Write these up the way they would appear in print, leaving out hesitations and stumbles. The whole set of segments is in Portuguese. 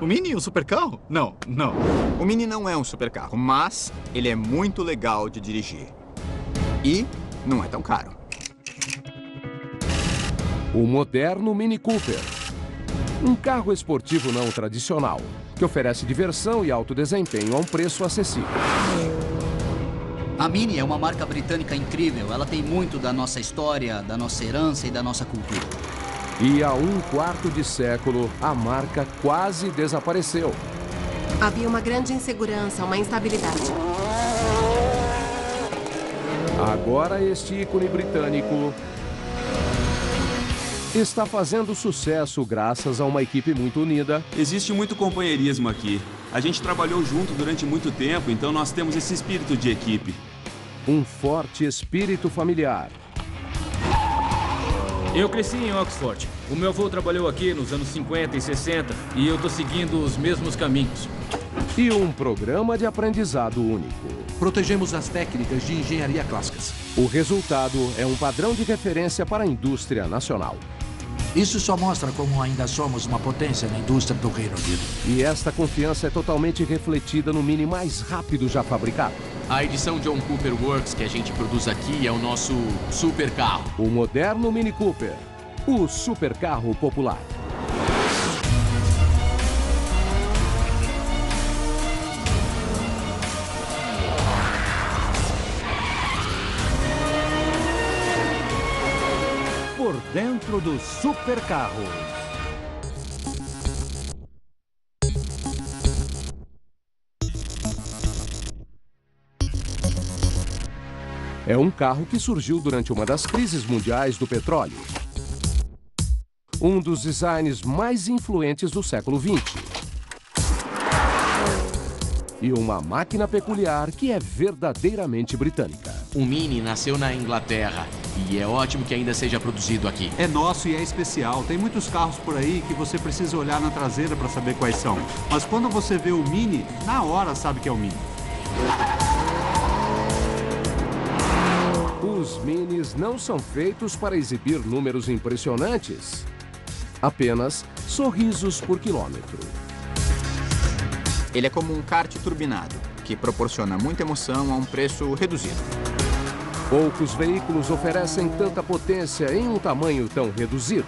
O Mini, um supercarro? Não, não. O Mini não é um supercarro, mas ele é muito legal de dirigir. E não é tão caro. O moderno Mini Cooper. Um carro esportivo não tradicional, que oferece diversão e alto desempenho a um preço acessível. A Mini é uma marca britânica incrível. Ela tem muito da nossa história, da nossa herança e da nossa cultura. E há um quarto de século, a marca quase desapareceu. Havia uma grande insegurança, uma instabilidade. Agora este ícone britânico está fazendo sucesso graças a uma equipe muito unida. Existe muito companheirismo aqui. A gente trabalhou junto durante muito tempo, então nós temos esse espírito de equipe. Um forte espírito familiar. Eu cresci em Oxford. O meu avô trabalhou aqui nos anos 50 e 60 e eu tô seguindo os mesmos caminhos. E um programa de aprendizado único. Protegemos as técnicas de engenharia clássicas. O resultado é um padrão de referência para a indústria nacional. Isso só mostra como ainda somos uma potência na indústria do Reino Unido. E esta confiança é totalmente refletida no Mini mais rápido já fabricado. A edição John Cooper Works que a gente produz aqui é o nosso supercarro. O moderno Mini Cooper, o supercarro popular. Por dentro dos supercarros. É um carro que surgiu durante uma das crises mundiais do petróleo. Um dos designs mais influentes do século XX. E uma máquina peculiar que é verdadeiramente britânica. O Mini nasceu na Inglaterra e é ótimo que ainda seja produzido aqui. É nosso e é especial. Tem muitos carros por aí que você precisa olhar na traseira para saber quais são. Mas quando você vê o Mini, na hora sabe que é o Mini. Os Minis não são feitos para exibir números impressionantes. Apenas sorrisos por quilômetro. Ele é como um kart turbinado, que proporciona muita emoção a um preço reduzido. Poucos veículos oferecem tanta potência em um tamanho tão reduzido.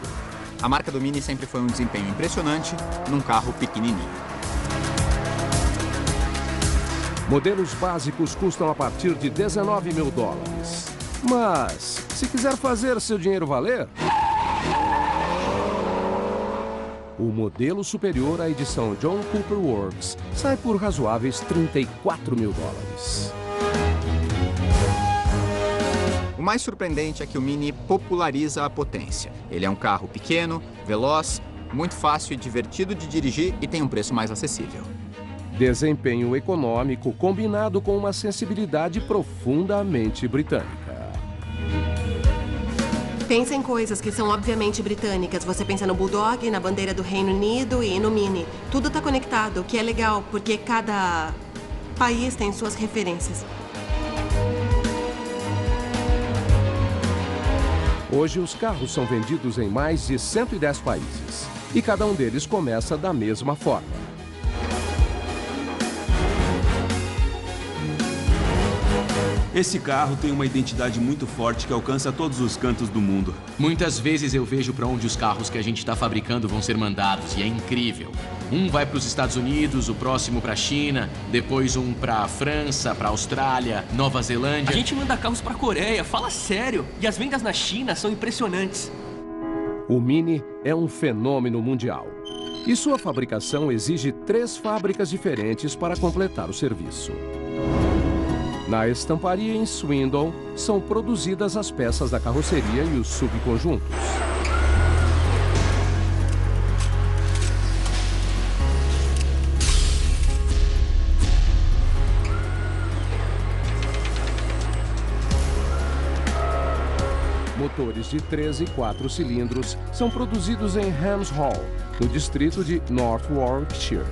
A marca do Mini sempre foi um desempenho impressionante num carro pequenininho. Modelos básicos custam a partir de $19 mil. Mas, se quiser fazer seu dinheiro valer... O modelo superior à edição John Cooper Works sai por razoáveis $34 mil. O mais surpreendente é que o Mini populariza a potência. Ele é um carro pequeno, veloz, muito fácil e divertido de dirigir e tem um preço mais acessível. Desempenho econômico combinado com uma sensibilidade profundamente britânica. Pensa em coisas que são obviamente britânicas. Você pensa no Bulldog, na bandeira do Reino Unido e no Mini. Tudo está conectado, o que é legal, porque cada país tem suas referências. Hoje, os carros são vendidos em mais de 110 países. E cada um deles começa da mesma forma. Esse carro tem uma identidade muito forte que alcança todos os cantos do mundo. Muitas vezes eu vejo para onde os carros que a gente está fabricando vão ser mandados e é incrível. Um vai para os Estados Unidos, o próximo para a China, depois um para a França, para a Austrália, Nova Zelândia. A gente manda carros para a Coreia, fala sério. E as vendas na China são impressionantes. O Mini é um fenômeno mundial. E sua fabricação exige 3 fábricas diferentes para completar o serviço. Na estamparia em Swindon, são produzidas as peças da carroceria e os subconjuntos. Motores de 3 e 4 cilindros são produzidos em Hams Hall, no distrito de North Warwickshire.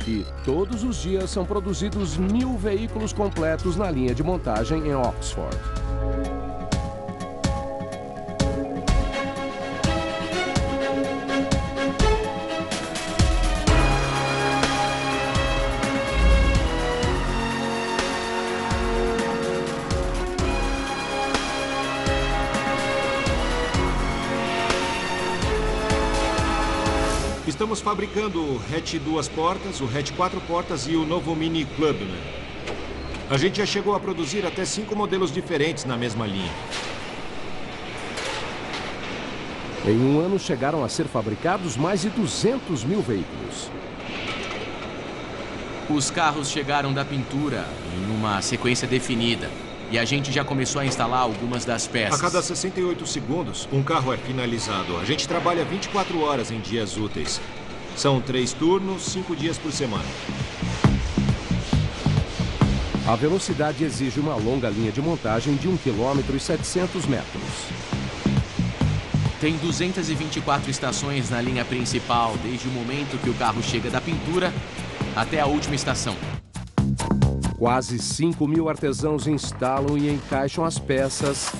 E todos os dias são produzidos 1000 veículos completos na linha de montagem em Oxford. Estamos fabricando o hatch 2 portas, o hatch 4 portas e o novo Mini Clubman. A gente já chegou a produzir até 5 modelos diferentes na mesma linha. Em um ano chegaram a ser fabricados mais de 200 mil veículos. Os carros chegaram da pintura em uma sequência definida. E a gente já começou a instalar algumas das peças. A cada 68 segundos, um carro é finalizado. A gente trabalha 24 horas em dias úteis. São 3 turnos, 5 dias por semana. A velocidade exige uma longa linha de montagem de 1,7 km. Tem 224 estações na linha principal, desde o momento que o carro chega da pintura até a última estação. Quase 5 mil artesãos instalam e encaixam as peças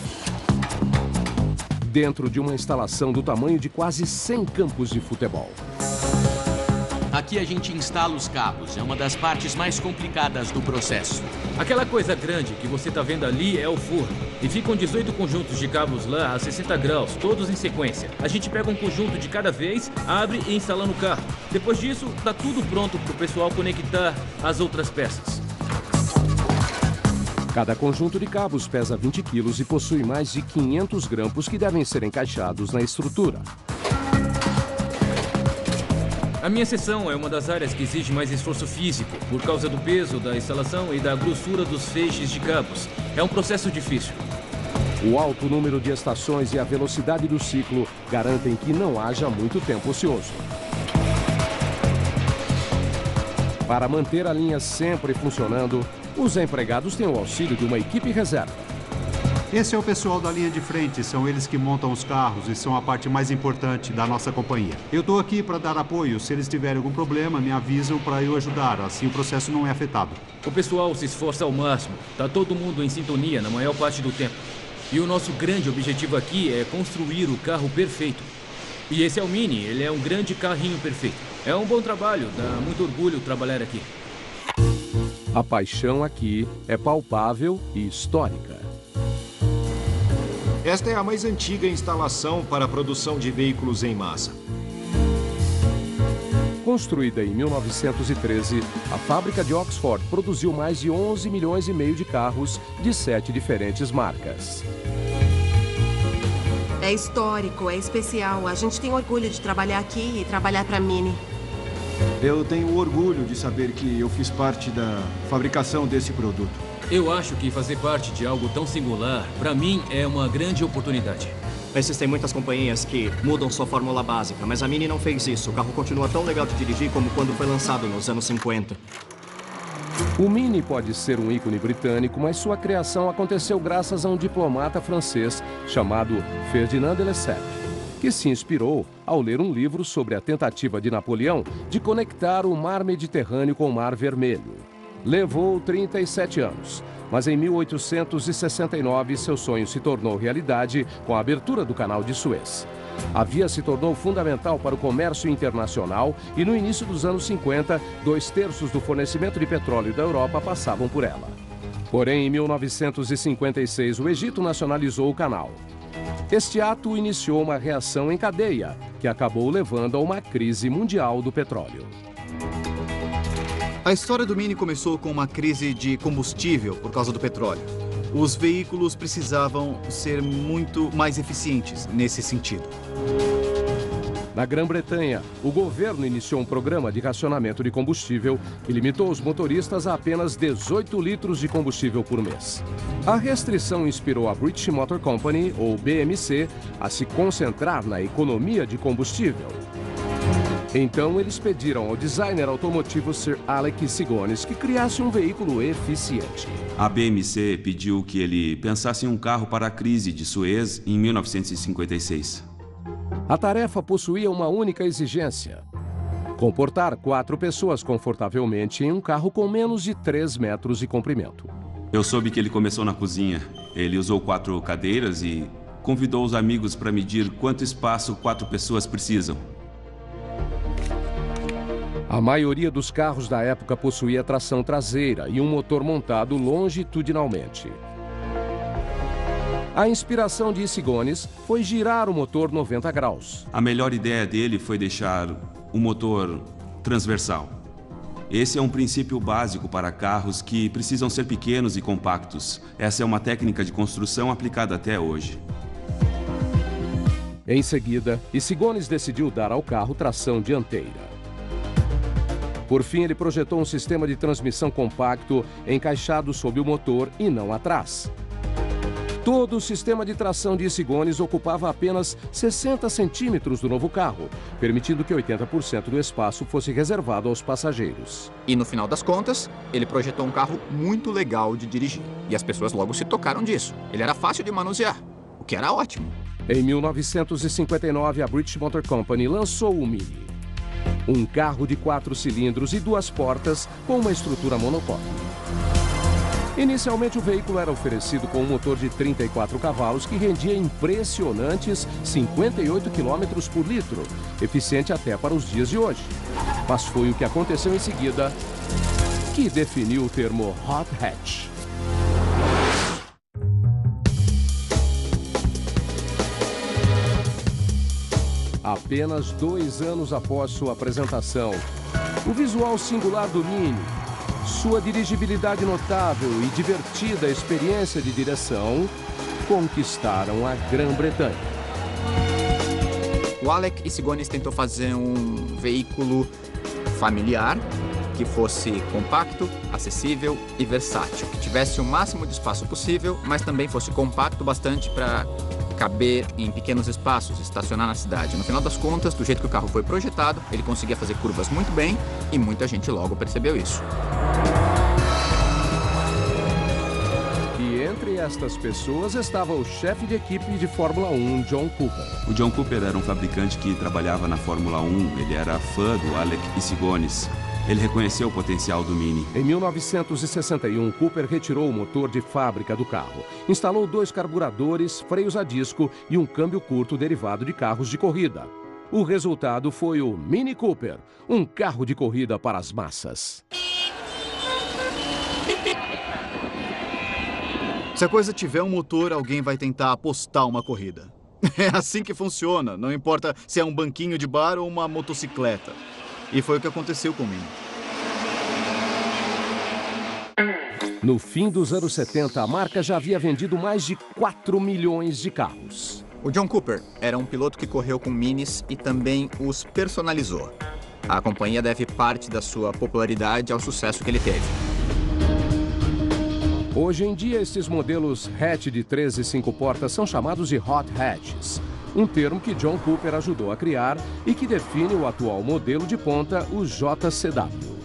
dentro de uma instalação do tamanho de quase 100 campos de futebol. Aqui a gente instala os cabos, é uma das partes mais complicadas do processo. Aquela coisa grande que você está vendo ali é o forno. E ficam 18 conjuntos de cabos lá a 60 graus, todos em sequência. A gente pega um conjunto de cada vez, abre e instala no carro. Depois disso, está tudo pronto para o pessoal conectar as outras peças. Cada conjunto de cabos pesa 20 quilos e possui mais de 500 grampos que devem ser encaixados na estrutura. A minha seção é uma das áreas que exige mais esforço físico, por causa do peso da instalação e da grossura dos feixes de cabos. É um processo difícil. O alto número de estações e a velocidade do ciclo garantem que não haja muito tempo ocioso. Para manter a linha sempre funcionando, os empregados têm o auxílio de uma equipe reserva. Esse é o pessoal da linha de frente, são eles que montam os carros e são a parte mais importante da nossa companhia. Eu estou aqui para dar apoio, se eles tiverem algum problema, me avisam para eu ajudar, assim o processo não é afetado. O pessoal se esforça ao máximo, tá todo mundo em sintonia na maior parte do tempo. E o nosso grande objetivo aqui é construir o carro perfeito. E esse é o Mini, ele é um grande carrinho perfeito. É um bom trabalho, dá muito orgulho trabalhar aqui. A paixão aqui é palpável e histórica. Esta é a mais antiga instalação para a produção de veículos em massa. Construída em 1913, a fábrica de Oxford produziu mais de 11 milhões e meio de carros de 7 diferentes marcas. É histórico, é especial. A gente tem orgulho de trabalhar aqui e trabalhar para a Mini. Eu tenho orgulho de saber que eu fiz parte da fabricação desse produto. Eu acho que fazer parte de algo tão singular, para mim, é uma grande oportunidade. Existem muitas companhias que mudam sua fórmula básica, mas a Mini não fez isso. O carro continua tão legal de dirigir como quando foi lançado nos anos 50. O Mini pode ser um ícone britânico, mas sua criação aconteceu graças a um diplomata francês chamado Ferdinand de Lesseps, que se inspirou ao ler um livro sobre a tentativa de Napoleão de conectar o Mar Mediterrâneo com o Mar Vermelho. Levou 37 anos, mas em 1869 seu sonho se tornou realidade com a abertura do Canal de Suez. A via se tornou fundamental para o comércio internacional e no início dos anos 50, 2/3 do fornecimento de petróleo da Europa passavam por ela. Porém, em 1956, o Egito nacionalizou o canal. Este ato iniciou uma reação em cadeia, que acabou levando a uma crise mundial do petróleo. A história do Mini começou com uma crise de combustível por causa do petróleo. Os veículos precisavam ser muito mais eficientes nesse sentido. Na Grã-Bretanha, o governo iniciou um programa de racionamento de combustível que limitou os motoristas a apenas 18 litros de combustível por mês. A restrição inspirou a British Motor Company, ou BMC, a se concentrar na economia de combustível. Então, eles pediram ao designer automotivo Sir Alec Sigonis que criasse um veículo eficiente. A BMC pediu que ele pensasse em um carro para a crise de Suez em 1956. A tarefa possuía uma única exigência: Comportar 4 pessoas confortavelmente em um carro com menos de 3 metros de comprimento. Eu soube que ele começou na cozinha. Ele usou 4 cadeiras e convidou os amigos para medir quanto espaço 4 pessoas precisam. A maioria dos carros da época possuía tração traseira e um motor montado longitudinalmente. A inspiração de Issigonis foi girar o motor 90 graus. A melhor ideia dele foi deixar o motor transversal. Esse é um princípio básico para carros que precisam ser pequenos e compactos. Essa é uma técnica de construção aplicada até hoje. Em seguida, Issigonis decidiu dar ao carro tração dianteira. Por fim, ele projetou um sistema de transmissão compacto encaixado sob o motor e não atrás. Todo o sistema de tração de Issigonis ocupava apenas 60 centímetros do novo carro, permitindo que 80% do espaço fosse reservado aos passageiros. E no final das contas, ele projetou um carro muito legal de dirigir. E as pessoas logo se tocaram disso. Ele era fácil de manusear, o que era ótimo. Em 1959, a British Motor Company lançou o Mini. Um carro de 4 cilindros e 2 portas com uma estrutura monocoque. Inicialmente, o veículo era oferecido com um motor de 34 cavalos que rendia impressionantes 58 km por litro, eficiente até para os dias de hoje. Mas foi o que aconteceu em seguida que definiu o termo hot hatch. Apenas 2 anos após sua apresentação, o visual singular do Mini, sua dirigibilidade notável e divertida experiência de direção conquistaram a Grã-Bretanha. O Alec Issigonis tentou fazer um veículo familiar que fosse compacto, acessível e versátil, que tivesse o máximo de espaço possível, mas também fosse compacto bastante para caber em pequenos espaços, estacionar na cidade. No final das contas, do jeito que o carro foi projetado, ele conseguia fazer curvas muito bem e muita gente logo percebeu isso. E entre estas pessoas estava o chefe de equipe de Fórmula 1, John Cooper. O John Cooper era um fabricante que trabalhava na Fórmula 1. Ele era fã do Alec Issigonis. Ele reconheceu o potencial do Mini. Em 1961, Cooper retirou o motor de fábrica do carro. Instalou 2 carburadores, freios a disco e um câmbio curto derivado de carros de corrida. O resultado foi o Mini Cooper, um carro de corrida para as massas. Se a coisa tiver um motor, alguém vai tentar apostar uma corrida. É assim que funciona, não importa se é um banquinho de bar ou uma motocicleta. E foi o que aconteceu com o Mini. No fim dos anos 70, a marca já havia vendido mais de 4 milhões de carros. O John Cooper era um piloto que correu com Minis e também os personalizou. A companhia deve parte da sua popularidade ao sucesso que ele teve. Hoje em dia, esses modelos hatch de 3 e 5 portas são chamados de hot hatches, um termo que John Cooper ajudou a criar e que define o atual modelo de ponta, o JCW.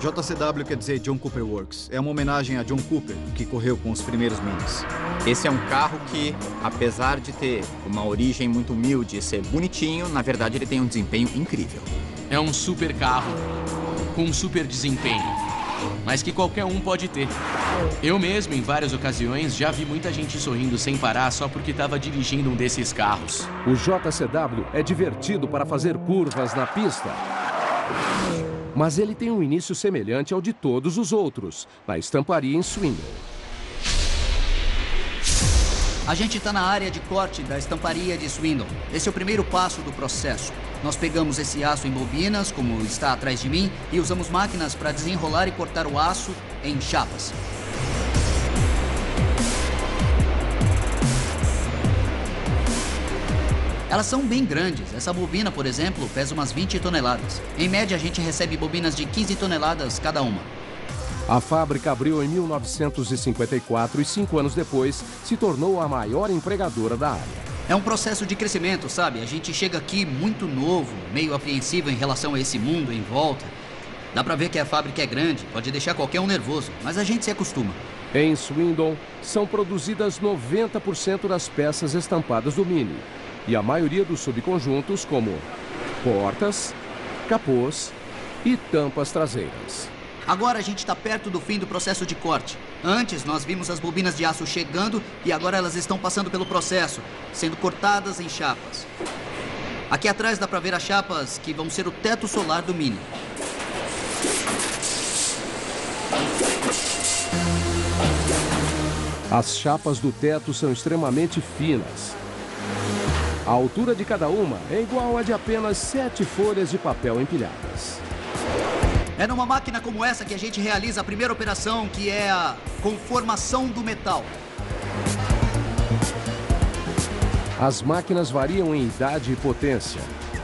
JCW quer dizer John Cooper Works. É uma homenagem a John Cooper, que correu com os primeiros Minis. Esse é um carro que, apesar de ter uma origem muito humilde e ser bonitinho, na verdade ele tem um desempenho incrível. É um super carro com um super desempenho, mas que qualquer um pode ter. Eu mesmo, em várias ocasiões, já vi muita gente sorrindo sem parar só porque estava dirigindo um desses carros. O JCW é divertido para fazer curvas na pista. Mas ele tem um início semelhante ao de todos os outros, na estamparia em Swindon. A gente está na área de corte da estamparia de Swindon. Esse é o primeiro passo do processo. Nós pegamos esse aço em bobinas, como está atrás de mim, e usamos máquinas para desenrolar e cortar o aço em chapas. Elas são bem grandes. Essa bobina, por exemplo, pesa umas 20 toneladas. Em média, a gente recebe bobinas de 15 toneladas cada uma. A fábrica abriu em 1954 e 5 anos depois se tornou a maior empregadora da área. É um processo de crescimento, sabe? A gente chega aqui muito novo, meio apreensivo em relação a esse mundo em volta. Dá pra ver que a fábrica é grande, pode deixar qualquer um nervoso, mas a gente se acostuma. Em Swindon, são produzidas 90% das peças estampadas do Mini. e a maioria dos subconjuntos, como portas, capôs e tampas traseiras. Agora a gente está perto do fim do processo de corte. Antes, nós vimos as bobinas de aço chegando e agora elas estão passando pelo processo, sendo cortadas em chapas. Aqui atrás dá para ver as chapas que vão ser o teto solar do Mini. As chapas do teto são extremamente finas. A altura de cada uma é igual a de apenas 7 folhas de papel empilhadas. É numa máquina como essa que a gente realiza a primeira operação, que é a conformação do metal. As máquinas variam em idade e potência.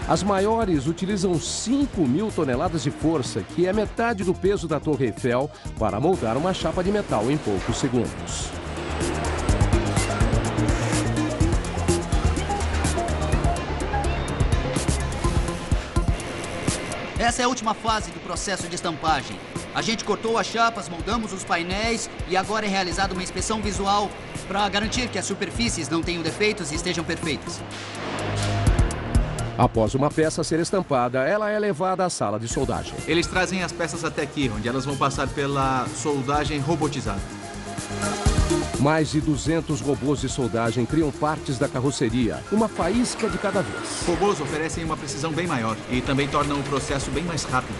As maiores utilizam 5.000 toneladas de força, que é metade do peso da Torre Eiffel, para moldar uma chapa de metal em poucos segundos. Essa é a última fase do processo de estampagem. A gente cortou as chapas, moldamos os painéis e agora é realizada uma inspeção visual para garantir que as superfícies não tenham defeitos e estejam perfeitas. Após uma peça ser estampada, ela é levada à sala de soldagem. Eles trazem as peças até aqui, onde elas vão passar pela soldagem robotizada. Mais de 200 robôs de soldagem criam partes da carroceria, uma faísca de cada vez. Robôs oferecem uma precisão bem maior e também tornam o processo bem mais rápido.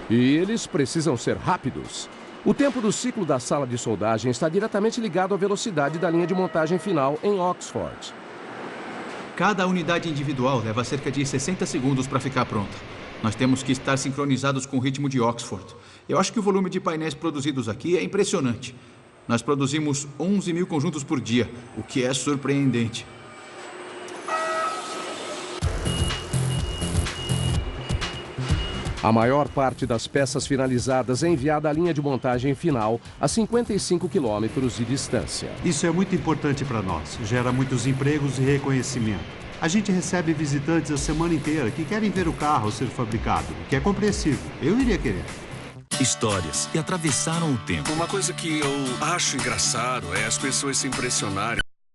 E eles precisam ser rápidos. O tempo do ciclo da sala de soldagem está diretamente ligado à velocidade da linha de montagem final em Oxford. Cada unidade individual leva cerca de 60 segundos para ficar pronta. Nós temos que estar sincronizados com o ritmo de Oxford. Eu acho que o volume de painéis produzidos aqui é impressionante. Nós produzimos 11.000 conjuntos por dia, o que é surpreendente. A maior parte das peças finalizadas é enviada à linha de montagem final a 55 quilômetros de distância. Isso é muito importante para nós. Gera muitos empregos e reconhecimento. A gente recebe visitantes a semana inteira que querem ver o carro ser fabricado, o que é compreensível. Eu iria querer. Histórias que atravessaram o tempo. Uma coisa que eu acho engraçado é as pessoas se impressionarem